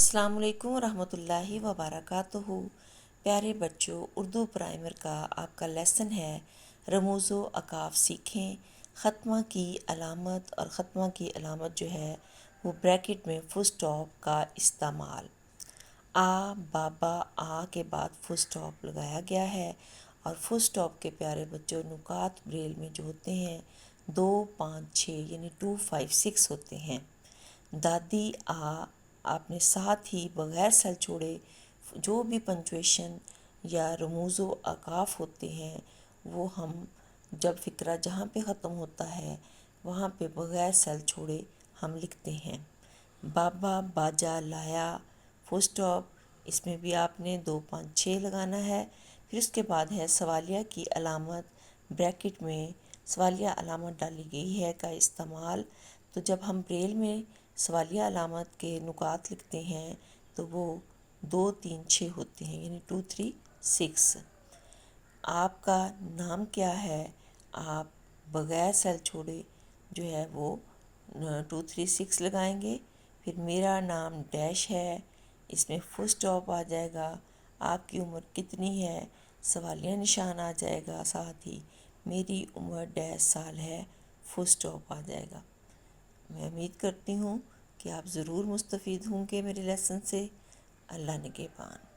السلام علیکم ورحمۃ اللہ وبرکاتہ۔ پیارے بچوں، اردو پرائمر کا آپ کا لیسن ہے رموز و اقاف سیکھیں۔ ختمہ کی علامت، اور ختمہ کی علامت جو ہے وہ بریکٹ میں فل سٹاپ کا استعمال۔ بابا کے بعد فل سٹاپ لگایا گیا ہے، اور فل سٹاپ کے پیارے بچوں نکات بریل میں جو ہوتے ہیں 2 5 6 یعنی 2 5 6 ہوتے ہیں۔ دادی آپ نے ساتھ ہی بغیر سل چھوڑے جو بھی پنچویشن یا رموز و اقاف ہوتے ہیں وہ ہم جب فقرہ جہاں پہ ختم ہوتا ہے وہاں پہ بغیر سل چھوڑے ہم لکھتے ہیں۔ بابا باجا لایا فل سٹاپ، اس میں بھی آپ نے 2 5 6 لگانا ہے۔ پھر اس کے بعد ہے سوالیہ کی علامت، بریکٹ میں سوالیہ علامت ڈالی گئی ہے کا استعمال۔ تو جب ہم بریل میں سوالیہ علامت کے نکات لکھتے ہیں تو وہ 2 3 6 ہوتے ہیں، یعنی 2 3 6۔ آپ کا نام کیا ہے؟ آپ بغیر سیل چھوڑے جو ہے وہ 2 3 6 لگائیں گے۔ پھر میرا نام ڈیش ہے، اس میں فل سٹاپ آ جائے گا۔ آپ کی عمر کتنی ہے؟ سوالیہ نشان آ جائے گا، ساتھ ہی میری عمر ڈیش سال ہے، فل سٹاپ آ جائے گا۔ میں امید کرتی ہوں کہ آپ ضرور مستفید ہوں گے میرے لیسن سے۔ اللہ نگہبان۔